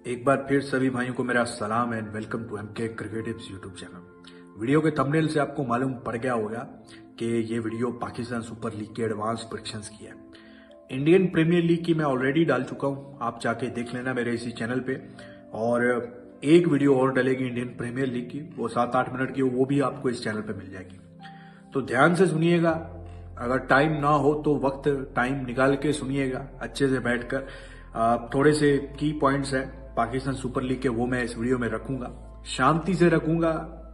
एक बार फिर सभी भाइयों को मेरा सलाम and welcome to MK Cricketives YouTube channel. Video के थंबनेल से आपको मालूम पड़ गया होगा कि ये वीडियो पाकिस्तान सुपर लीग के एडवांस प्रेडिक्शंस की है। इंडियन प्रीमियर लीग की मैं ऑलरेडी डाल चुका हूं, आप जाके देख लेना मेरे इसी चैनल पे। और एक वीडियो और डलेगी इंडियन प्रीमियर लीग की, वो 7-8 मिनट की, वो भी आपको इस चैनल पे मिल जाएगी। तो ध्यान से सुनिएगा, अगर टाइम ना हो तो वक्त टाइम निकाल के सुनिएगा अच्छे से बैठकर। थोड़े से की पॉइंट्स है पाकिस्तान सुपर लीग के, वो मैं इस वीडियो में रखूंगा, शांति से रखूंगा,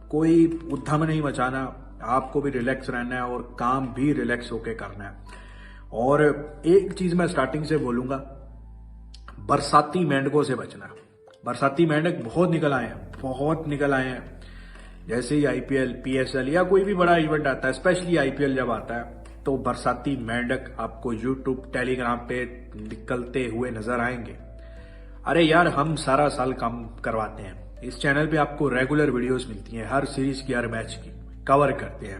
कोई उद्यम नहीं मचाना, आपको भी रिलैक्स रहना है और काम भी रिलैक्स होके करना है। और एक चीज मैं स्टार्टिंग से बोलूंगा, बरसाती मेंढकों से बचना। बरसाती मेंढक बहुत निकल आए हैं। जैसे ही आईपीएल, पीएसएल या कोई भी बड़ा इवेंट आता है, स्पेशली आईपीएल जब आता है, तो बरसाती मेंढक आपको यूट्यूब, टेलीग्राम पे निकलते हुए नजर आएंगे। अरे यार, हम सारा साल काम करवाते हैं, इस चैनल पे आपको रेगुलर वीडियोस मिलती हैं, हर सीरीज की, हर मैच की कवर करते हैं।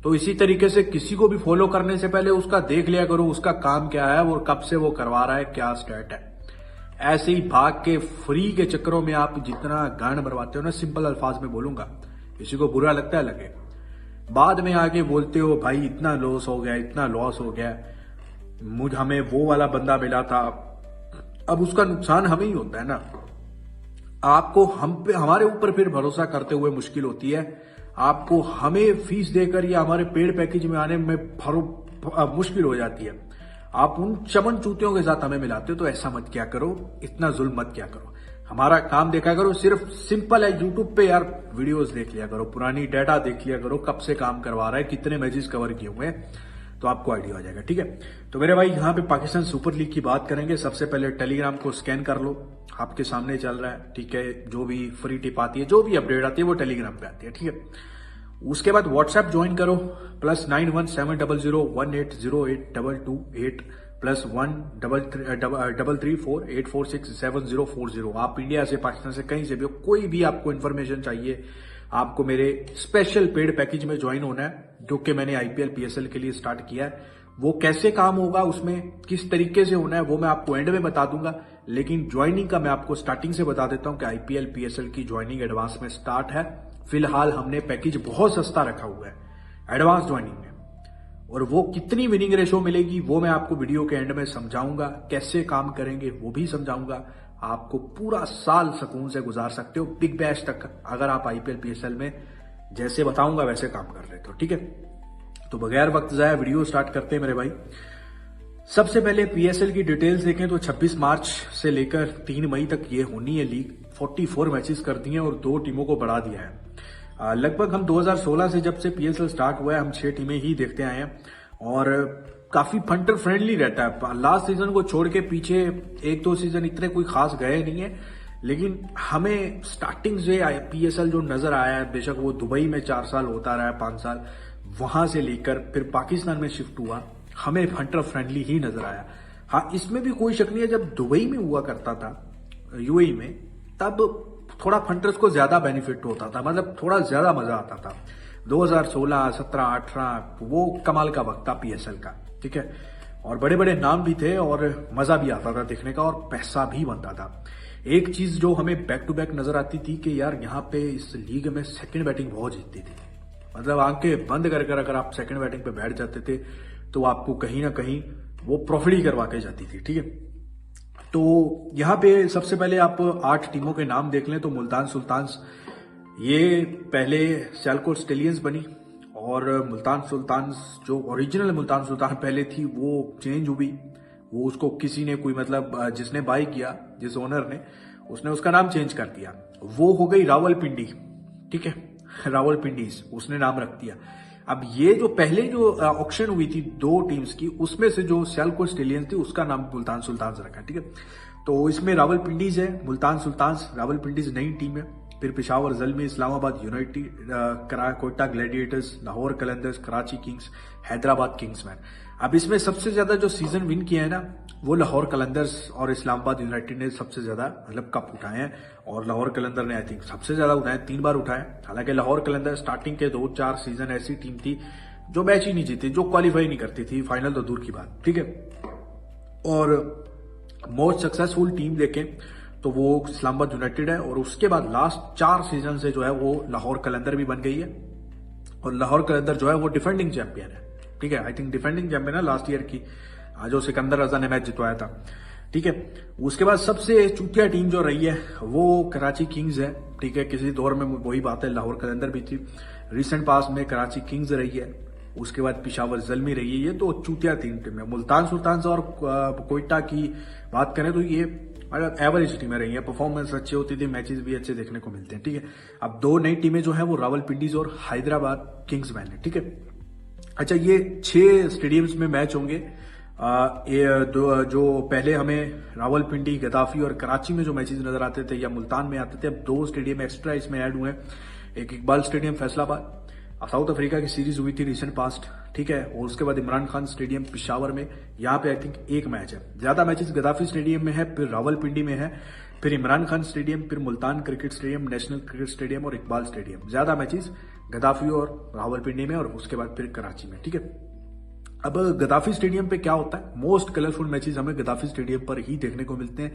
तो इसी तरीके से किसी को भी फॉलो करने से पहले उसका देख लिया करो, उसका काम क्या है, वो कब से वो करवा रहा है, क्या स्टेट है। ऐसे ही भाग के फ्री के चक्करों में आप जितना गांड मरवाते हो ना, सिंपल अल्फाज में बोलूंगा, किसी को बुरा लगता है लगे, बाद में आके बोलते हो भाई इतना लॉस हो गया, इतना लॉस हो गया, हमें वो वाला बंदा मिला था, अब उसका नुकसान हमें ही होता है ना। आपको हम पे, हमारे ऊपर फिर भरोसा करते हुए मुश्किल होती है, आपको हमें फीस देकर या हमारे पेड पैकेज में आने में मुश्किल हो जाती है। आप उन चमन चूतियों के साथ हमें मिलाते हो, तो ऐसा मत क्या करो, इतना जुल्म मत क्या करो, हमारा काम देखा करो। सिर्फ सिंपल है, यूट्यूब पे यार वीडियोस देख लिया करो, पुरानी डाटा देख लिया करो, कब से काम करवा रहा है, कितने मैचेस कवर किए हुए हैं, तो आपको आइडिया हो जाएगा। ठीक है, तो मेरे भाई यहाँ पे पाकिस्तान सुपर लीग की बात करेंगे। सबसे पहले टेलीग्राम को स्कैन कर लो, आपके सामने चल रहा है। ठीक है, जो भी फ्री टिप आती है, जो भी अपडेट आती है, वो टेलीग्राम पे आती है। ठीक है, उसके बाद व्हाट्सएप ज्वाइन करो, +917100180822 +1333484674040। आप इंडिया से, पाकिस्तान से, कहीं से भी हो, कोई भी आपको इन्फॉर्मेशन चाहिए, आपको मेरे स्पेशल पेड पैकेज में ज्वाइन होना है, जो कि मैंने आईपीएल पीएसएल के लिए स्टार्ट किया है। वो कैसे काम होगा, उसमें किस तरीके से होना है, वो मैं आपको एंड में बता दूंगा। लेकिन ज्वाइनिंग का मैं आपको स्टार्टिंग से बता देता हूं कि आईपीएल पीएसएल की ज्वाइनिंग एडवांस में स्टार्ट है। फिलहाल हमने पैकेज बहुत सस्ता रखा हुआ है एडवांस ज्वाइनिंग में, और वो कितनी विनिंग रेशो मिलेगी वो मैं आपको वीडियो के एंड में समझाऊंगा, कैसे काम करेंगे वो भी समझाऊंगा। आपको पूरा साल सुकून से गुजार सकते हो, बिग बैश तक, अगर आप आईपीएल पीएसएल में जैसे बताऊंगा वैसे काम कर रहे हो। ठीक है, तो बगैर वक्त जाया वीडियो स्टार्ट करते हैं मेरे भाई। सबसे पहले पीएसएल की डिटेल्स देखें तो 26 मार्च से लेकर 3 मई तक ये होनी है लीग। 44 मैचेस कर दिए और 2 टीमों को बढ़ा दिया है। लगभग हम 2016 से, जब से पीएसएल स्टार्ट हुआ है, हम 6 टीमें ही देखते आए हैं और काफी फंटर फ्रेंडली रहता है। लास्ट सीजन को छोड़ के पीछे 1-2 सीजन इतने कोई खास गए नहीं है, लेकिन हमें स्टार्टिंग से पीएसएल जो नजर आया है, बेशक वो दुबई में 4 साल होता रहा है, 5 साल, वहां से लेकर फिर पाकिस्तान में शिफ्ट हुआ, हमें फंटर फ्रेंडली ही नजर आया। हाँ, इसमें भी कोई शक नहीं है, जब दुबई में हुआ करता था, यूएई में, तब थोड़ा फंटर्स को ज्यादा बेनिफिट होता था, मतलब थोड़ा ज्यादा मजा आता था। 2016, 17, 18 वो कमाल का वक्त था पीएसएल का। ठीक है, और बड़े बड़े नाम भी थे और मजा भी आता था देखने का और पैसा भी बनता था। एक चीज जो हमें बैक टू बैक नजर आती थी कि यार यहाँ पे इस लीग में सेकंड बैटिंग बहुत जीतती थी, मतलब आंखें बंद कर कर अगर आप सेकंड बैटिंग पे बैठ जाते थे तो आपको कहीं ना कहीं वो प्रॉफिट ही करवा के जाती थी। ठीक है, तो यहां पे सबसे पहले आप 8 टीमों के नाम देख लें तो मुल्तान सुल्तान्स, ये पहले सियालकोट स्टेलियंस बनी, और मुल्तान सुल्तान्स जो ओरिजिनल मुल्तान सुल्तान पहले थी वो चेंज हुई। वो उसको किसी ने, कोई मतलब जिसने बाय किया, जिस ओनर ने, उसने उसका नाम चेंज कर दिया, वो हो गई रावलपिंडी। ठीक है, रावलपिंडीज उसने नाम रख दिया। अब ये जो पहले जो ऑक्शन हुई थी 2 टीम्स की, उसमें से जो सियालकोट स्टेलियंस थी उसका नाम मुल्तान सुल्तान्स रखा। ठीक है, तो इसमें रावलपिंडीज है, मुल्तान सुल्तान्स, रावलपिंडीज नई टीम है। फिर Peshawar Zalmi, Islamabad United, Quetta Gladiators, Lahore Qalandars, Karachi Kings, Hyderabad Kingsman. अब इसमें सबसे ज्यादा जो सीजन विन किया है ना, वो लाहौर कलंदर्स और इस्लामाबाद यूनाइटेड ने सबसे ज्यादा मतलब कप उठाए हैं, और लाहौर कलंदर ने आई थिंक सबसे ज्यादा उठाए, 3 बार उठाए। हालांकि लाहौर कलंदर स्टार्टिंग के 2-4 सीजन ऐसी टीम थी जो मैच ही नहीं जीती, जो क्वालिफाई नहीं करती थी, फाइनल तो दूर की बात। ठीक है, और मोस्ट सक्सेसफुल टीम देखें तो वो इस्लामाबाद यूनाइटेड है, और उसके बाद लास्ट 4 सीजन से जो है वो लाहौर कलंदर भी बन गई है, और लाहौर कलंदर जो है वो डिफेंडिंग चैंपियन है। ठीक है, आई थिंक डिफेंडिंग चैंपियन है लास्ट ईयर की, जो सिकंदर रजा ने मैच जितवाया था। ठीक है, उसके बाद सबसे चूतिया टीम जो रही है वो कराची किंग्स है। ठीक है, किसी दौर में वही बात है, लाहौर कलंदर भी थी, रिसेंट पास में कराची किंग्स रही है, उसके बाद पिशावर ज़ल्मी रही है। ये तो चूतिया 3 टीम है। मुल्तान सुल्तान और कोयटा की बात करें तो ये अगर एवरेज टीमें रही है, परफॉर्मेंस अच्छी होती थी, मैचेस भी अच्छे देखने को मिलते हैं। ठीक है, अब 2 नई टीमें जो है वो रावलपिंडीज और हैदराबाद किंग्समैन है। ठीक है, अच्छा, ये 6 स्टेडियम्स में मैच होंगे। जो पहले हमें रावलपिंडी, गद्दाफी और कराची में जो मैचेस नजर आते थे या मुल्तान में आते थे, अब 2 स्टेडियम एक्स्ट्रा इसमें ऐड हुए। एक Iqbal stadium Faisalabad, south Africa की सीरीज हुई थी रिसेंट पास्ट। ठीक है, और उसके बाद इमरान खान स्टेडियम पिशावर में, यहाँ पे आई थिंक एक मैच है। ज्यादा मैचेस गद्दाफी स्टेडियम में है, फिर रावलपिंडी में है, फिर इमरान खान स्टेडियम, फिर Multan cricket stadium, national cricket stadium और इकबाल स्टेडियम। ज्यादा मैचेस गद्दाफी और रावलपिंडी में, और उसके बाद फिर कराची में। ठीक है, अब गद्दाफी स्टेडियम पे क्या होता है, मोस्ट कलरफुल मैचेस हमें गद्दाफी स्टेडियम पर ही देखने को मिलते हैं,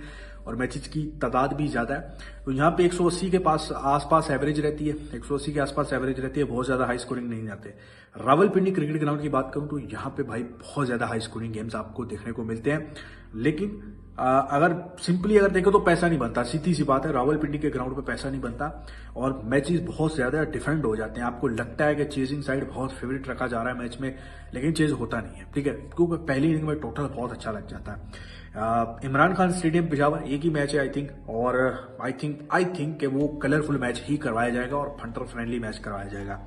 और मैचेस की तादाद भी ज्यादा है। तो यहाँ पे 180 के आसपास एवरेज रहती है, 180 के आसपास एवरेज रहती है, बहुत ज्यादा हाई स्कोरिंग नहीं जाते। रावलपिंडी क्रिकेट ग्राउंड की बात करूं तो यहाँ पे भाई बहुत ज्यादा हाई स्कोरिंग गेम्स आपको देखने को मिलते हैं, लेकिन अगर सिंपली अगर देखो तो पैसा नहीं बनता, सीधी सी बात है, रावलपिंडी के ग्राउंड पे पैसा नहीं बनता, और मैचेस बहुत ज्यादा डिफेंड हो जाते हैं। आपको लगता है कि चेजिंग साइड बहुत फेवरेट रखा जा रहा है मैच में, लेकिन चेज होता नहीं है। ठीक है, क्योंकि पहली इनिंग में टोटल बहुत अच्छा लग जाता है। इमरान खान स्टेडियम पिशावर एक ही मैच है आई थिंक, और आई थिंक कि वो कलरफुल मैच ही करवाया जाएगा और फंटर फ्रेंडली मैच करवाया जाएगा।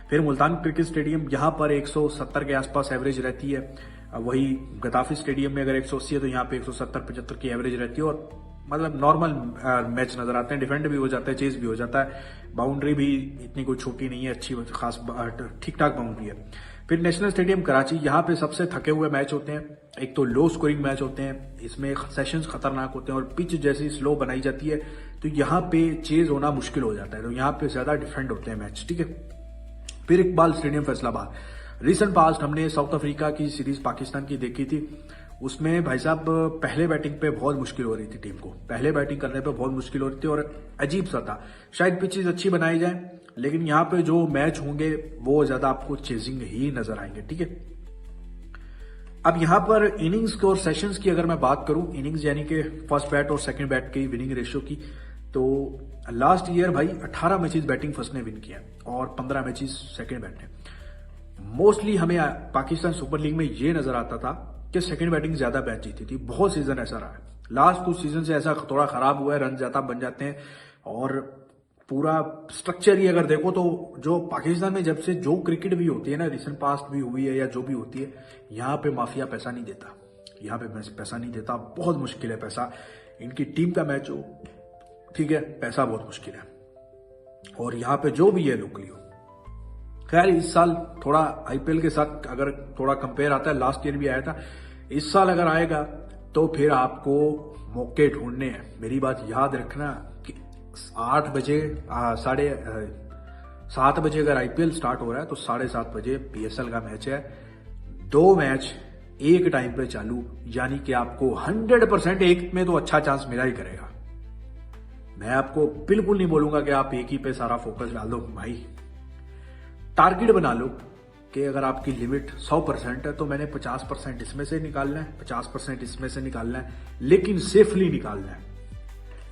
फिर मुल्तान क्रिकेट स्टेडियम, यहाँ पर 170 के आसपास एवरेज रहती है। वही गद्दाफी स्टेडियम में अगर 180 है तो यहाँ पे 170-75 की एवरेज रहती है, और मतलब नॉर्मल मैच नजर आते हैं, डिफेंड भी हो जाता है, चेज भी हो जाता है, बाउंड्री भी इतनी कोई छोटी नहीं है, अच्छी खास ठीक ठाक बाउंड्री है। फिर नेशनल स्टेडियम कराची, यहाँ पे सबसे थके हुए मैच होते हैं। एक तो लो स्कोरिंग मैच होते हैं, इसमें सेशंस खतरनाक होते हैं, और पिच जैसी स्लो बनाई जाती है तो यहाँ पे चेज होना मुश्किल हो जाता है, तो यहाँ पे ज्यादा डिफेंड होते हैं मैच। ठीक है, फिर Iqbal stadium Faisalabad, recent past हमने साउथ अफ्रीका की सीरीज पाकिस्तान की देखी थी, उसमें भाई साहब पहले बैटिंग पे बहुत मुश्किल हो रही थी टीम को, पहले बैटिंग करने पे बहुत मुश्किल हो रही थी, और अजीब सा था। शायद पिचेस अच्छी बनाई जाए, लेकिन यहाँ पे जो मैच होंगे वो ज्यादा आपको चेजिंग ही नजर आएंगे। ठीक है, अब यहाँ पर इनिंग्स और सेशंस की अगर मैं बात करूं, इनिंग्स यानी कि फर्स्ट बैट और सेकंड बैट की विनिंग रेशियो की, तो लास्ट ईयर भाई 18 मैचेस बैटिंग फर्स्ट ने विन किया और 15 मैचेस सेकंड बैट ने। मोस्टली हमें पाकिस्तान सुपर लीग में ये नजर आता था कि सेकंड बैटिंग ज्यादा मैच जीती थी, बहुत सीजन ऐसा रहा है। लास्ट कुछ सीजन से ऐसा थोड़ा खराब हुआ है, रन ज्यादा बन जाते हैं, और पूरा स्ट्रक्चर ही अगर देखो तो जो पाकिस्तान में जब से जो क्रिकेट भी होती है ना, रिसेंट पास्ट भी हुई है या जो भी होती है, यहाँ पे माफिया पैसा नहीं देता, यहाँ पे पैसा नहीं देता, बहुत मुश्किल है पैसा। इनकी टीम का मैच हो, ठीक है, पैसा बहुत मुश्किल है, और यहाँ पे जो भी है लोकली हो। खैर इस साल थोड़ा आईपीएल के साथ अगर थोड़ा कंपेयर आता है, लास्ट ईयर भी आया था, इस साल अगर आएगा तो फिर आपको मौके ढूंढने हैं। मेरी बात याद रखना कि 8 बजे 7:30 बजे अगर आईपीएल स्टार्ट हो रहा है तो 7:30 बजे पीएसएल का मैच है। 2 मैच एक टाइम पे चालू, यानी कि आपको 100% एक में तो अच्छा चांस मिला ही करेगा। मैं आपको बिल्कुल नहीं बोलूंगा कि आप एक ही पे सारा फोकस डाल दो, भाई टारगेट बना लो कि अगर आपकी लिमिट 100% है तो मैंने 50% इसमें से निकालना है, 50% इसमें से निकालना है, लेकिन सेफली निकालना है।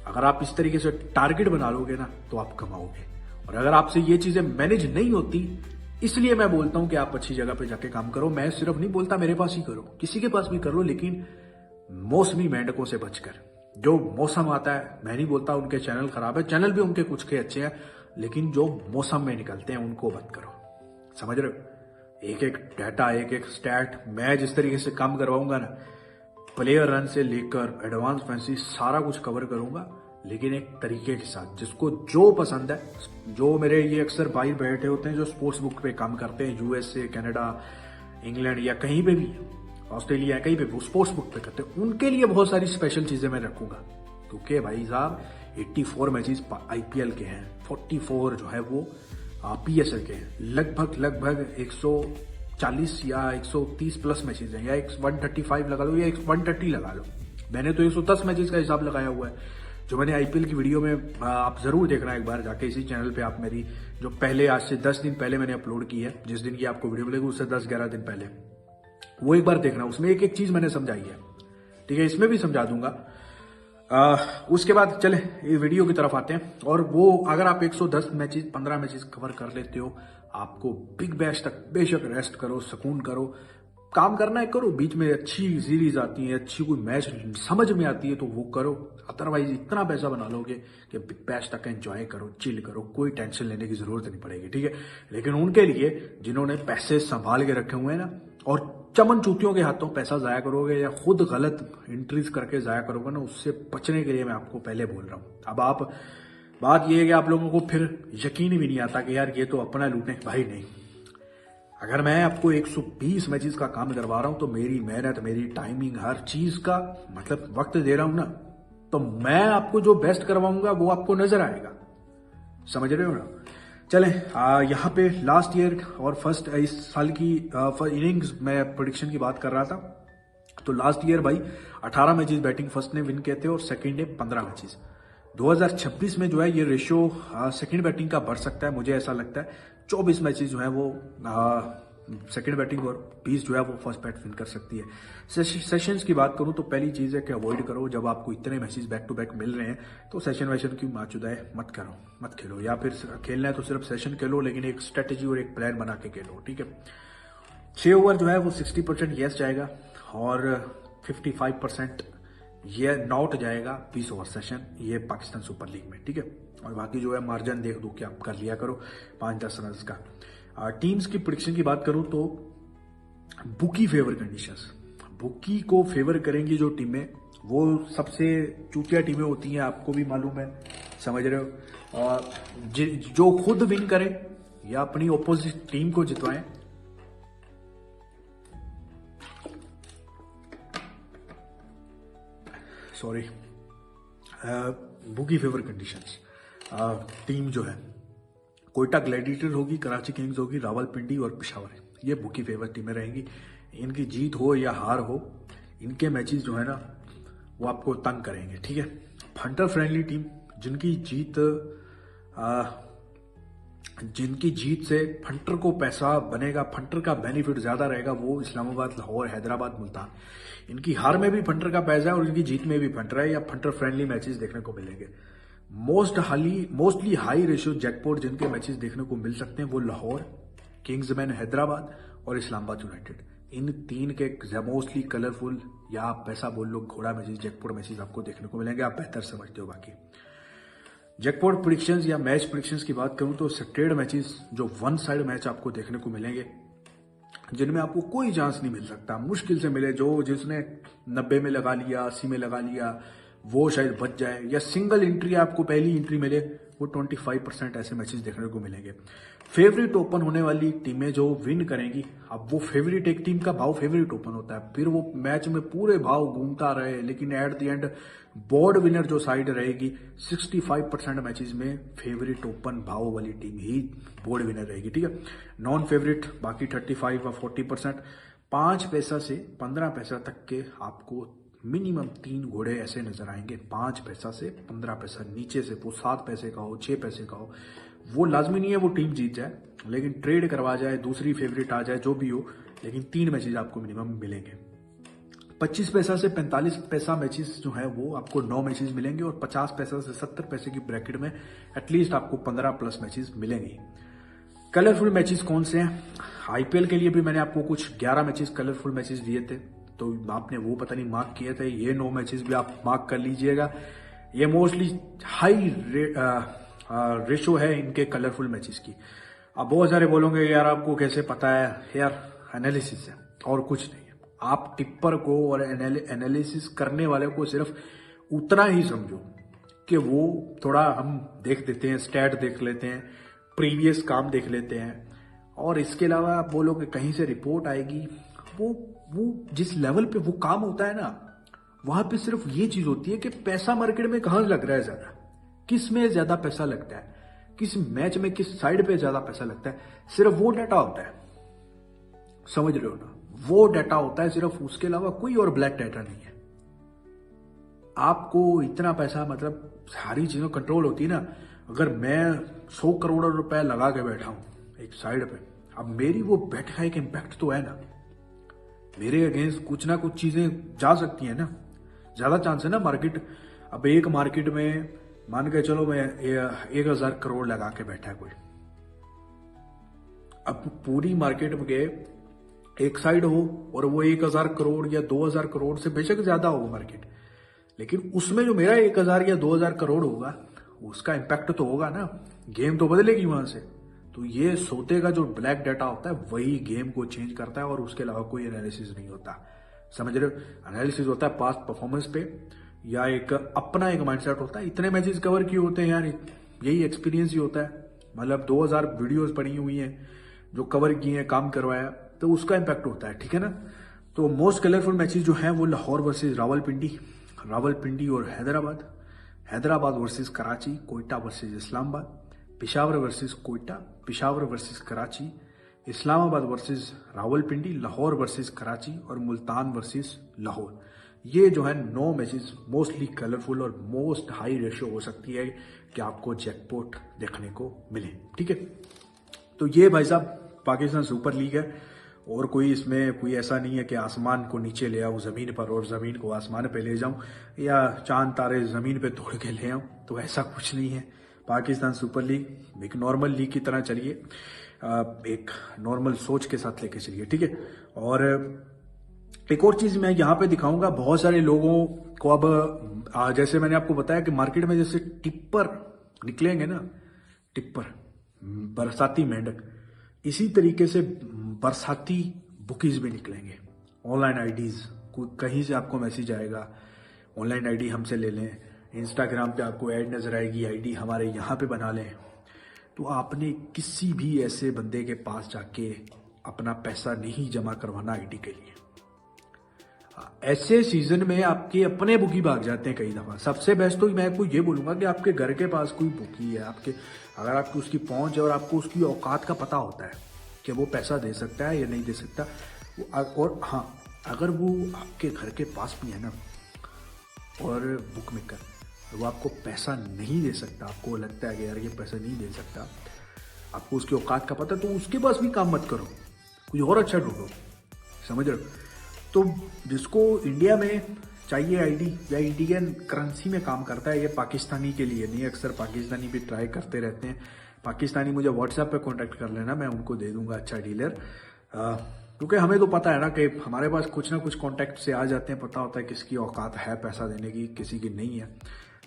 अगर आप इस तरीके से टारगेट बना लोगे ना तो आप कमाओगे। और अगर आपसे ये चीजें मैनेज नहीं होती, इसलिए मैं बोलता हूं कि आप अच्छी जगह पे जाके काम करो। मैं सिर्फ नहीं बोलता मेरे पास ही करो, किसी के पास भी कर लो, लेकिन मौसमी मेंढकों से बचकर। जो मौसम आता है, मैं नहीं बोलता उनके चैनल खराब है, चैनल भी उनके कुछ के अच्छे हैं, लेकिन जो मौसम में निकलते हैं उनको मत करो, समझ रहे हो। एक एक डाटा, एक एक स्टैट मैं जिस तरीके से काम करवाऊंगा ना, प्लेयर रन से लेकर एडवांस फैंसी सारा कुछ कवर करूंगा, लेकिन एक तरीके के साथ, जिसको जो पसंद है। जो मेरे ये अक्सर भाई बैठे होते हैं जो स्पोर्ट्स बुक पे काम करते हैं, यूएसए, कनाडा, इंग्लैंड या कहीं पे भी, ऑस्ट्रेलिया, कहीं पे भी स्पोर्ट्स बुक पे करते हैं, उनके लिए बहुत सारी स्पेशल चीजें मैं रखूंगा। क्योंकि भाई साहब 84 मैचेस आईपीएल के हैं, 44 जो है वो पीएसएल के हैं, लगभग 140 या 130 प्लस मैचेस हैं, या 135 लगा लो या 130 लगा लो। मैंने तो 110 मैचेस का हिसाब लगाया हुआ है। जो मैंने आईपीएल की वीडियो में आप जरूर देखना एक बार जाके इसी चैनल पे आप मेरी जो पहले आज से 10 दिन पहले मैंने अपलोड की है, जिस दिन की आपको वीडियो मिलेगी उससे 10-11 दिन पहले, वो एक बार देखना। उसमें एक एक चीज मैंने समझाई है, ठीक है, इसमें भी समझा दूंगा। उसके बाद चले ये वीडियो की तरफ आते हैं। और वो अगर आप 110 मैचेस 15 मैचेस कवर कर लेते हो, आपको बिग बैश तक बेशक रेस्ट करो, सुकून करो, काम करना है करो, बीच में अच्छी सीरीज आती है, अच्छी कोई मैच समझ में आती है तो वो करो। अदरवाइज इतना पैसा बना लोगे कि बिग बैश तक एंजॉय करो, चिल करो, कोई टेंशन लेने की जरूरत नहीं पड़ेगी, ठीक है। लेकिन उनके लिए जिन्होंने पैसे संभाल के रखे हुए हैं ना, और चमन चूतियों के हाथों पैसा जाया करोगे या खुद गलत एंट्रीज करके जाया करोगे ना, उससे बचने के लिए मैं आपको पहले बोल रहा हूं। अब आप बात यह है कि आप लोगों को फिर यकीन भी नहीं आता कि यार ये तो अपना लूटे, भाई नहीं। अगर मैं आपको 120 मैचेस का काम करवा रहा हूं तो मेरी मेहनत, मेरी टाइमिंग, हर चीज का मतलब वक्त दे रहा हूं ना, तो मैं आपको जो बेस्ट करवाऊंगा वो आपको नजर आएगा, समझ रहे हो ना। चलें यहाँ पे लास्ट ईयर और फर्स्ट इस साल की इनिंग्स में प्रेडिक्शन की बात कर रहा था। तो लास्ट ईयर भाई 18 मैचेस बैटिंग फर्स्ट ने विन किए थे और सेकंड ने 15 मैचेस। 2026 में जो है ये रेशियो सेकंड बैटिंग का बढ़ सकता है, मुझे ऐसा लगता है 24 मैचेस जो है वो सेकंड बैटिंग और 20 जो है वो फर्स्ट बैट विन कर सकती है। सेशंस की बात करूं तो पहली चीज है कि अवॉइड करो, जब आपको इतने मैचेस बैक टू बैक मिल रहे हैं तो सेशन वैशन की माचुदाई मत करो, मत खेलो, या फिर खेलना है तो सिर्फ सेशन खेलो, लेकिन एक स्ट्रेटेजी और एक प्लान बना के खेलो, ठीक है। 6 ओवर जो है वो 60% यस जाएगा और 55% ये नॉट जाएगा 20 ओवर सेशन, ये पाकिस्तान सुपर लीग में, ठीक है। और बाकी जो है मार्जिन देख दो कि आप कर लिया करो 5-10 रन का। टीम्स की प्रेडिक्शन की बात करूं तो बुकी फेवर कंडीशंस, बुकी को फेवर करेंगी जो टीमें, वो सबसे चूतिया टीमें होती हैं, आपको भी मालूम है, समझ रहे हो। जो खुद विन करे या अपनी ऑपोजिट टीम को जितवाएं। Sorry, bookie favour conditions team जो है कोयटा ग्लैडिएटर होगी, कराची किंग्स होगी, रावलपिंडी और पेशावर, ये बुकी फेवर टीमें रहेंगी। इनकी जीत हो या हार हो, इनके मैचेस जो है ना वो आपको तंग करेंगे, ठीक है। फंटर फ्रेंडली टीम जिनकी जीत से फंटर को पैसा बनेगा, फंटर का बेनिफिट ज्यादा रहेगा, वो इस्लामाबाद, लाहौर, हैदराबाद, मुल्तान। इनकी हार में भी फंटर का पैसा है और इनकी जीत में भी फंटर है, या फंटर फ्रेंडली मैचेस देखने को मिलेंगे। मोस्टली हाई रेशियो जैकपॉट जिनके मैचेस देखने को मिल सकते हैं वो लाहौर, किंग्समैन हैदराबाद और इस्लामाबाद यूनाइटेड। इन तीन के मोस्टली कलरफुल, या आप पैसा बोल लो घोड़ा मैचेस, जैकपॉट मैचेस आपको देखने को मिलेंगे, आप बेहतर समझते हो। बाकी जैकपॉट प्रेडिक्शंस या मैच प्रेडिक्शंस की बात करूं तो सट्टेड मैचेस, जो वन साइड मैच आपको देखने को मिलेंगे, जिनमें आपको कोई चांस नहीं मिल सकता, मुश्किल से मिले, जो जिसने 90 में लगा लिया, 80 में लगा लिया, वो शायद बच जाए, या सिंगल एंट्री आपको पहली एंट्री मिले, वो 25% ऐसे मैचेस देखने को मिलेंगे। फेवरेट ओपन होने वाली टीमें जो विन करेंगी, अब वो फेवरेट, एक टीम का भाव फेवरेट ओपन होता है, फिर वो मैच में पूरे भाव घूमता रहे, लेकिन at the end board winner जो साइड रहेगी, 65% मैचेस में फेवरेट ओपन भाव वाली टीम ही बोर्ड विनर रहेगी, ठीक है। नॉन फेवरेट बाकी 35 और 40%। 5 पैसा से 15 पैसा तक के आपको मिनिमम 3 घोड़े ऐसे नजर आएंगे। 5 पैसा से 15 पैसा, नीचे से वो 7 पैसे का हो, 6 पैसे का हो, वो लाजमी नहीं है वो टीम जीत जाए, लेकिन ट्रेड करवा जाए, दूसरी फेवरेट आ जाए, जो भी हो, लेकिन 3 मैचेस आपको मिनिमम मिलेंगे। 25 पैसा से 45 पैसा मैचेस जो है वो आपको 9 मैचेस मिलेंगे, और 50 पैसा से 70 पैसे की ब्रैकेट में एटलीस्ट आपको 15+ मैचेस मिलेंगे। कलरफुल मैचेस कौन से हैं? आईपीएल के लिए भी मैंने आपको कुछ 11 मैचेस कलरफुल मैचेस दिए थे, तो आपने वो पता नहीं मार्क किए थे, ये 9 मैचेस भी आप मार्क कर लीजिएगा। ये मोस्टली हाई रेशो है इनके कलरफुल मैचेस की। अब बहुत सारे बोलोगे यार आपको कैसे पता है, यार एनालिसिस है और कुछ नहीं है। आप टिप्पर को और एनालिसिस करने वाले को सिर्फ उतना ही समझो कि वो थोड़ा हम देख देते हैं, स्टैट देख लेते हैं, प्रीवियस काम देख लेते हैं, और इसके अलावा आप बोलोगे कहीं से रिपोर्ट आएगी, वो जिस लेवल पे वो काम होता है ना, वहां पे सिर्फ ये चीज होती है कि पैसा मार्केट में कहां लग रहा है ज्यादा, किस में ज्यादा पैसा लगता है, किस मैच में किस साइड पे ज्यादा पैसा लगता है, सिर्फ वो डाटा होता है, समझ रहे हो ना, वो डाटा होता है सिर्फ, उसके अलावा कोई और ब्लैक डाटा नहीं है। आपको इतना पैसा, मतलब सारी चीज़ों कंट्रोल होती है ना। अगर मैं 100 करोड़ रुपए लगा के बैठा हूं एक साइड पे, अब मेरी वो बेट का एक इम्पैक्ट तो है ना, मेरे अगेंस्ट कुछ ना कुछ चीजें जा सकती हैं ना, ज्यादा चांस है ना मार्केट। अब एक मार्केट में मान के चलो मैं 1,000 करोड़ लगा के बैठा है कोई, अब पूरी मार्केट में एक साइड हो और वो 1,000 करोड़ या 2,000 करोड़ से बेशक ज्यादा हो मार्केट, लेकिन उसमें जो मेरा 1,000 या 2,000 करोड़ होगा उसका इम्पैक्ट तो होगा ना, गेम तो बदलेगी वहां से। तो ये सोते का जो ब्लैक डाटा होता है वही गेम को चेंज करता है, और उसके अलावा कोई एनालिसिस नहीं होता। समझ रहे हो? एनालिसिस होता है पास्ट परफॉर्मेंस पे, या एक अपना एक माइंडसेट होता है। इतने मैचेस कवर किए होते हैं यार, यही एक्सपीरियंस ही होता है। मतलब 2,000 वीडियोस पड़ी हुई हैं जो कवर किए हैं, काम करवाया, तो उसका इम्पैक्ट होता है, ठीक है ना। तो मोस्ट कलरफुल मैचेस जो हैं वो लाहौर वर्सेस रावलपिंडी और Hyderabad versus Karachi, Quetta versus Islamabad, Peshawar versus Quetta, Peshawar versus Karachi, Islamabad versus Rawalpindi, Lahore versus Karachi और मुल्तान वर्सेस लाहौर। ये जो है 9 मैचेस मोस्टली कलरफुल और मोस्ट हाई रेशियो हो सकती है कि आपको जैकपॉट देखने को मिले, ठीक है। तो ये भाई साहब पाकिस्तान सुपर लीग है, और कोई इसमें कोई ऐसा नहीं है कि आसमान को नीचे ले आऊं जमीन पर और जमीन को आसमान पे ले जाऊं, या चांद तारे जमीन पे तोड़ के ले आऊं, तो ऐसा कुछ नहीं है। पाकिस्तान सुपर लीग एक नॉर्मल लीग की तरह चलिए, एक नॉर्मल सोच के साथ लेके चलिए, ठीक है। और एक और चीज मैं यहाँ पे दिखाऊंगा, बहुत सारे लोगों को अब जैसे मैंने आपको बताया कि मार्केट में जैसे टिप्पर निकलेंगे ना, टिप्पर बरसाती मेंढक, इसी तरीके से बरसाती बुकीज भी निकलेंगे। ऑनलाइन आईडीज, कहीं से आपको मैसेज आएगा ऑनलाइन आईडी हमसे ले लें, इंस्टाग्राम पे आपको ऐड नजर आएगी आईडी हमारे यहाँ पे बना लें। तो आपने किसी भी ऐसे बंदे के पास जाके अपना पैसा नहीं जमा करवाना आईडी के लिए। ऐसे सीजन में आपके अपने बुकी भाग जाते हैं कई दफा। सबसे बेस्ट तो मैं आपको ये बोलूंगा कि आपके घर के पास कोई बुकी है, आपके अगर आपकी उसकी पहुंच है और आपको उसकी औकात का पता होता है कि वो पैसा दे सकता है या नहीं दे सकता, और हाँ अगर वो आपके घर के पास भी है ना और बुक मेकर वो आपको पैसा नहीं दे सकता, आपको लगता है कि यार ये पैसा नहीं दे सकता, आपको उसकी औकात का पता, तो उसके पास भी काम मत करो, कोई और अच्छा ढूंढो। समझ रहे हो? तो जिसको इंडिया में चाहिए आईडी या इंडियन करेंसी में काम करता है, ये पाकिस्तानी के लिए नहीं, अक्सर पाकिस्तानी भी ट्राई करते रहते हैं। पाकिस्तानी मुझे व्हाट्सएप पे कांटेक्ट कर लेना, मैं उनको दे दूंगा अच्छा डीलर, क्योंकि हमें तो पता है ना कि हमारे पास कुछ ना कुछ कांटेक्ट से आ जाते हैं, पता होता है किसकी औकात है पैसा देने की, किसी की नहीं है।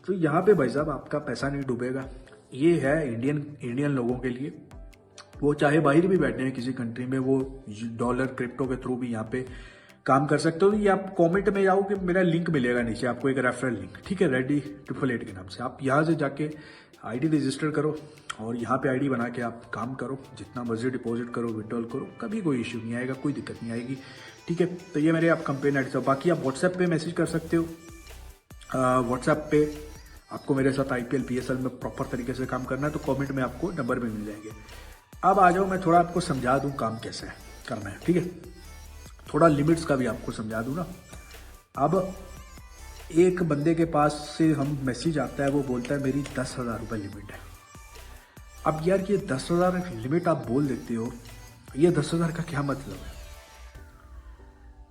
तो यहाँ पे भाई साहब आपका पैसा नहीं डूबेगा। ये है इंडियन लोगों के लिए, वो चाहे बाहर भी बैठे हैं किसी कंट्री में, वो डॉलर क्रिप्टो के थ्रू भी यहाँ पे काम कर सकते हो। ये आप कमेंट में जाओ कि मेरा लिंक मिलेगा नीचे आपको, एक रेफरल लिंक, ठीक है, Ready888 के नाम से। आप यहाँ से जाके आईडी रजिस्टर करो और यहाँ पे आईडी बना के आप काम करो, जितना मर्जी डिपॉजिट करो, विड्रॉल करो, कभी कोई इश्यू नहीं आएगा, कोई दिक्कत नहीं आएगी, ठीक है। तो ये मेरे आप कंपेन आईडी। बाकी आप व्हाट्सएप पे मैसेज कर सकते हो, व्हाट्सएप पे आपको मेरे साथ IPL PSL में प्रॉपर तरीके से काम करना है तो कमेंट में आपको नंबर भी मिल जाएंगे। अब आ जाओ, मैं थोड़ा आपको समझा दूं काम कैसे करना है, ठीक है, थोड़ा लिमिट्स का भी आपको समझा दूं ना। अब एक बंदे के पास से हम मैसेज आता है, वो बोलता है मेरी 10,000 रुपये लिमिट है। अब यार ये 10,000 लिमिट आप बोल देते हो, ये 10,000 का क्या मतलब है?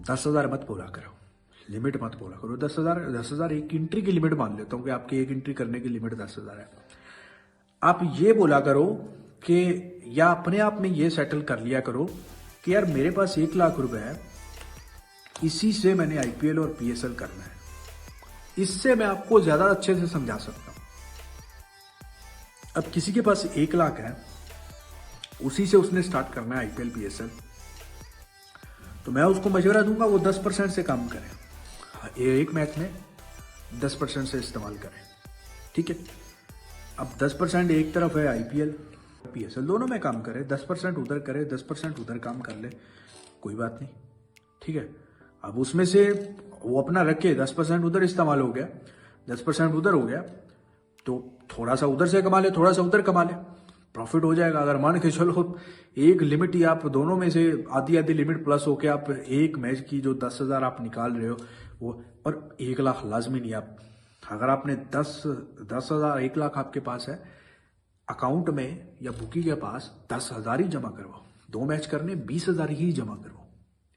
10,000 मत बोला करो, लिमिट मत बोला करो। 10,000 एक एंट्री की लिमिट मान लेता हूँ कि आपकी एक एंट्री करने की लिमिट 10,000 है। आप ये बोला करो कि, या अपने आप में ये सेटल कर लिया करो कि यार मेरे पास 1 लाख रुपए है, इसी से मैंने IPL और PSL करना है। इससे मैं आपको ज्यादा अच्छे से समझा सकता हूं। अब किसी के पास 1 लाख है, उसी से उसने स्टार्ट करना है IPL PSL, तो मैं उसको मशवरा दूंगा वो 10% से काम करें, एक मैच में 10% से इस्तेमाल करें, ठीक है। अब 10% एक तरफ है IPL PSL, दोनों में काम करे, 10% उधर करे, 10% उधर काम कर ले, कोई बात नहीं, ठीक है। अब उसमें से वो अपना रखे, 10% उधर इस्तेमाल हो गया, 10% उधर हो गया, तो थोड़ा सा उधर से कमा ले, थोड़ा सा उधर कमा ले, प्रॉफिट हो जाएगा। अगर मान के चलो एक लिमिट ही आप दोनों में से आधी लिमिट प्लस होके आप एक मैच की जो 10,000 आप निकाल रहे हो वो, और 1 लाख लाजमी नहीं आप अगर आपने 10,000 1 लाख आपके पास है अकाउंट में या बुकी के पास, 10,000 ही जमा करवाओ। 2 मैच करने 20,000 ही जमा करवाओ,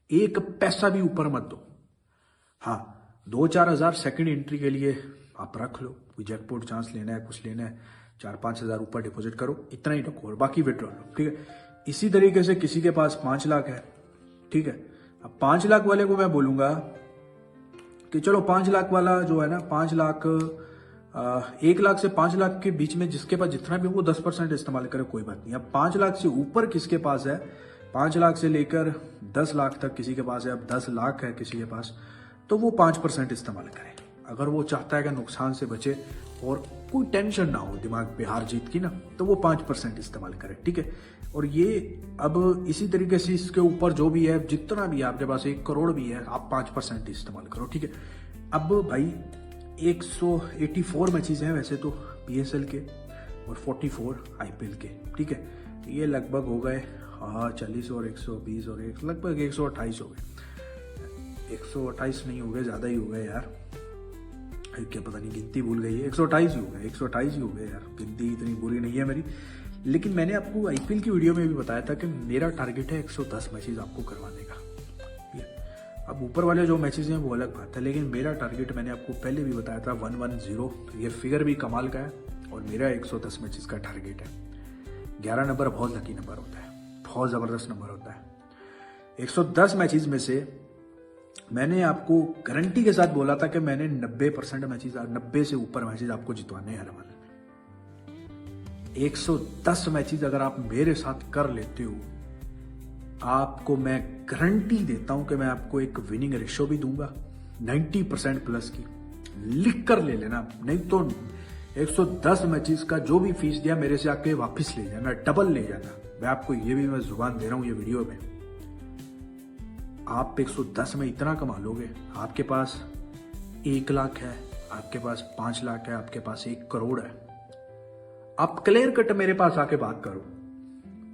1 पैसा भी ऊपर मत दो। हाँ, 2-4 हजार सेकेंड एंट्री के लिए आप रख लो, कोई जैकपॉट चांस लेना है, कुछ लेना है, 4-5 हजार ऊपर डिपॉजिट करो, इतना ही रखो और बाकी विड्रॉ लो। ठीक है, इसी तरीके से किसी के पास 5 लाख है, ठीक है, अब 5 लाख वाले को मैं बोलूंगा कि चलो 5 लाख वाला जो है ना, 5 लाख 1 लाख से 5 लाख के बीच में जिसके पास जितना भी वो 10% इस्तेमाल करे, कोई बात नहीं। अब 5 लाख से ऊपर किसके पास है, 5 लाख से लेकर 10 लाख तक किसी के पास है, अब 10 लाख है किसी के पास, तो वो 5% इस्तेमाल करे। अगर वो चाहता है कि नुकसान से बचे और कोई टेंशन ना हो दिमाग पे हार जीत की ना, तो वो 5% इस्तेमाल करे। ठीक है, और ये अब इसी तरीके से इसके ऊपर जो भी है, जितना भी आपके पास 1 करोड़ भी है, आप 5% इस्तेमाल करो। ठीक है, अब भाई 184 मैचेस हैं वैसे तो PSL के और 44 IPL के। ठीक है, ये लगभग हो गए 40 और 120 और लगभग 128 हो गए। 128 नहीं हो गए, ज्यादा ही हो गए यार, क्या पता नहीं, गिनती भूल गई है। 128 ही हो गए, 128 ही हो गए यार, गिनती इतनी बुरी नहीं है मेरी। लेकिन मैंने आपको IPL की वीडियो में भी बताया था कि मेरा टारगेट है 110 मैचेस आपको करवाने का। अब ऊपर वाले जो मैचेस हैं वो अलग बात है, लेकिन मेरा टारगेट मैंने आपको पहले भी बताया था 110। ये फिगर भी कमाल का है और मेरा 110 मैचेस का टारगेट है। 11 नंबर बहुत लकी नंबर होता है, बहुत जबरदस्त नंबर होता है। 110 मैचेस में से मैंने आपको गारंटी के साथ बोला था कि मैंने 90% मैचेस, 90 से ऊपर मैचेस आपको जितवाने हर वाले। 110 मैचेस अगर आप मेरे साथ कर लेते हो, आपको मैं गारंटी देता हूं कि मैं आपको एक विनिंग रेशो भी दूंगा 90% प्लस की। लिख कर ले लेना, नहीं तो 110 मैचेस का जो भी फीस दिया मेरे से आके वापस ले जाना, डबल ले जाना। मैं आपको ये भी मैं जुबान दे रहा हूं ये वीडियो में। आप 110 में इतना कमा लोगे, आपके पास 1 लाख है, आपके पास 5 लाख है, आपके पास 1 करोड़ है। आप क्लियर कट मेरे पास आके बात करो,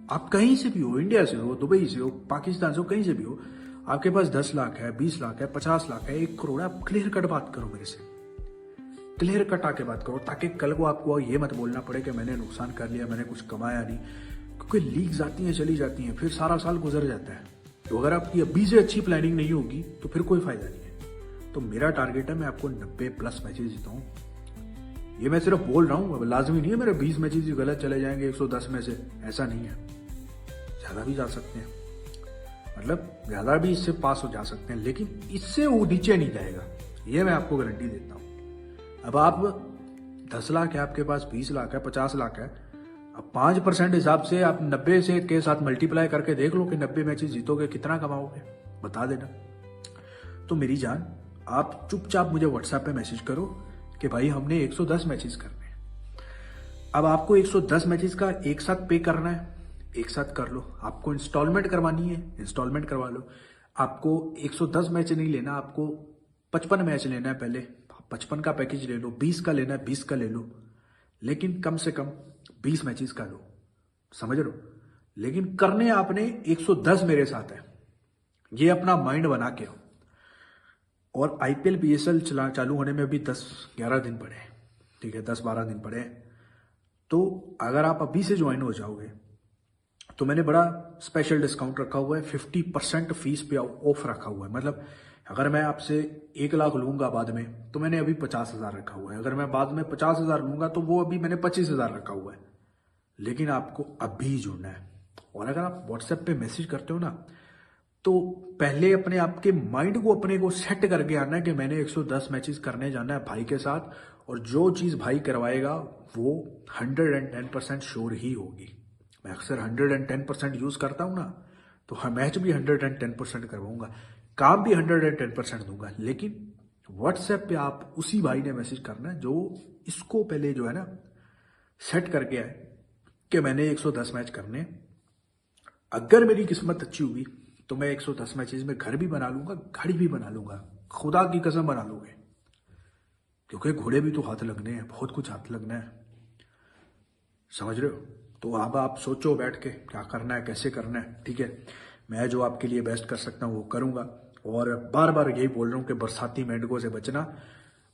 आप कहीं से भी हो, इंडिया से हो, दुबई से हो, पाकिस्तान से हो, कहीं से भी हो, आपके पास 10 लाख है, 20 लाख है, 50 लाख है, 1 करोड़ है, आप क्लियर कट बात करो मेरे से, क्लियर कट आके बात करो, ताकि कल को आपको ये मत बोलना पड़े कि मैंने नुकसान कर लिया, मैंने कुछ कमाया नहीं। क्योंकि लीक्स आती हैं चली जाती हैं, फिर सारा साल गुजर जाता है। तो अगर आपकी अभी से अच्छी प्लानिंग नहीं होगी तो फिर कोई फायदा नहीं है। तो मेरा टारगेट है मैं आपको 90+ मैचेस जिताऊं। ये मैं सिर्फ बोल रहा हूं, लाजमी नहीं है मेरे 20 मैचेस ही गलत चले जाएंगे 110 में से, ऐसा नहीं है। ज्यादा भी जा सकते हैं, मतलब ज्यादा भी इससे पास हो जा सकते हैं, लेकिन इससे वो नीचे नहीं जाएगा, ये मैं आपको गारंटी देता हूं। अब आप 10 लाख है आपके पास, 20 लाख है, 50 लाख है, अब 5% हिसाब से आप 90 से के साथ मल्टीप्लाई करके देख लो कि 90 मैचेस जीतोगे कितना कमाओगे, बता देना। तो मेरी जान, आप चुपचाप मुझे व्हाट्सएप पे मैसेज करो कि भाई हमने 110 मैचेस करने हैं। अब आपको 110 मैचेस का एक साथ पे करना है, एक साथ कर लो। आपको इंस्टॉलमेंट करवानी है, इंस्टॉलमेंट करवा लो। आपको 110 मैच नहीं लेना, आपको 55 मैच लेना है। पहले 55 का पैकेज ले लो, 20 का लेना है 20 का ले लो, लेकिन कम से कम 20 मैचेस का लो, समझ लो। लेकिन करने आपने 110 मेरे साथ है, ये अपना माइंड बना के हो। और IPL PSL चालू होने में अभी 10-11 दिन पड़े हैं, ठीक है, 10-12 दिन पड़े हैं। तो अगर आप अभी से ज्वाइन हो जाओगे तो मैंने बड़ा स्पेशल डिस्काउंट रखा हुआ है, 50% फीस पे ऑफ रखा हुआ है। मतलब अगर मैं आपसे 1 लाख लूंगा बाद में, तो मैंने अभी 50,000 रखा हुआ है। अगर मैं बाद में 50,000 लूंगा तो वो अभी मैंने 25,000 रखा हुआ है। लेकिन आपको अभी जुड़ना है। और अगर आप व्हाट्सएप पे मैसेज करते हो ना, तो पहले अपने आपके माइंड को अपने को सेट करके आना है कि मैंने 110 मैचेस करने जाना है भाई के साथ, और जो चीज भाई करवाएगा वो 110% श्योर ही होगी। मैं अक्सर 110% यूज करता हूं ना, तो हर मैच भी 110% करवाऊंगा, काम भी 110% दूंगा। लेकिन व्हाट्सएप पे आप उसी भाई ने मैसेज करना है जो इसको पहले जो है ना सेट करके आए कि मैंने 110 मैच करने। अगर मेरी किस्मत अच्छी हुई तो मैं 110 मैचेस में घर भी बना लूंगा, गाड़ी भी बना लूंगा, खुदा की कसम बना लूंगे। क्योंकि घोड़े भी तो हाथ लगने हैं, बहुत कुछ हाथ लगना है, समझ रहे हो। तो अब आप सोचो बैठ के क्या करना है, कैसे करना है, ठीक है। मैं जो आपके लिए बेस्ट कर सकता हूँ वो करूंगा। और बार बार यही बोल रहा हूँ कि बरसाती मेंढकों से बचना।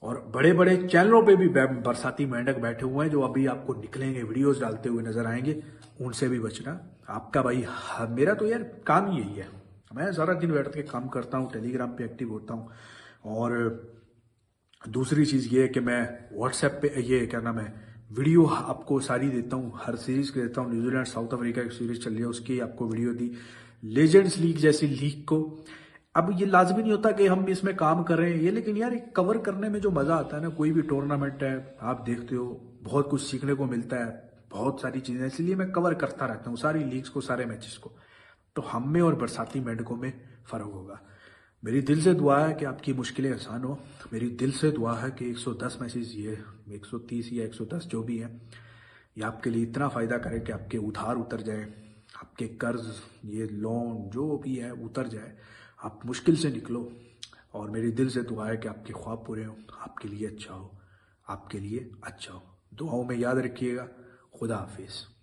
और बड़े बड़े चैनलों पे भी बरसाती मेंढक बैठे हुए हैं जो अभी आपको निकलेंगे, वीडियोस डालते हुए नजर आएंगे। उनसे भी बचना। आपका भाई, मेरा तो यार काम ही यही है। मैं सारा दिन बैठ के काम करता हूँ, टेलीग्राम पे एक्टिव होता हूँ। और दूसरी चीज़ ये है कि मैं व्हाट्सएप पे ये क्या नाम है, वीडियो आपको सारी देता हूँ, हर सीरीज की देता हूँ। न्यूजीलैंड साउथ अफ्रीका की सीरीज चल रही है, उसकी आपको वीडियो दी। लेजेंड्स लीग जैसी लीग को, अब ये लाजमी नहीं होता कि हम इसमें काम कर रहे हैं ये, लेकिन यार एक कवर करने में जो मजा आता है ना, कोई भी टूर्नामेंट है आप देखते हो, बहुत कुछ सीखने को मिलता है, बहुत सारी चीजें, इसलिए मैं कवर करता रहता हूँ सारी लीग्स को, सारे मैचेस को। तो हम में और बरसाती मेंढकों में फर्क होगा। मेरी दिल से दुआ है कि आपकी मुश्किलें आसान हो। मेरी दिल से दुआ है कि 110 मैसेज, ये 130 या 110 जो भी है, ये आपके लिए इतना फ़ायदा करे कि आपके उधार उतर जाए, आपके कर्ज, ये लोन जो भी है उतर जाए, आप मुश्किल से निकलो। और मेरी दिल से दुआ है कि आपके ख्वाब पूरे हों, आपके लिए अच्छा हो, आपके लिए अच्छा हो। दुआओं में याद रखिएगा। खुदा हाफिज़।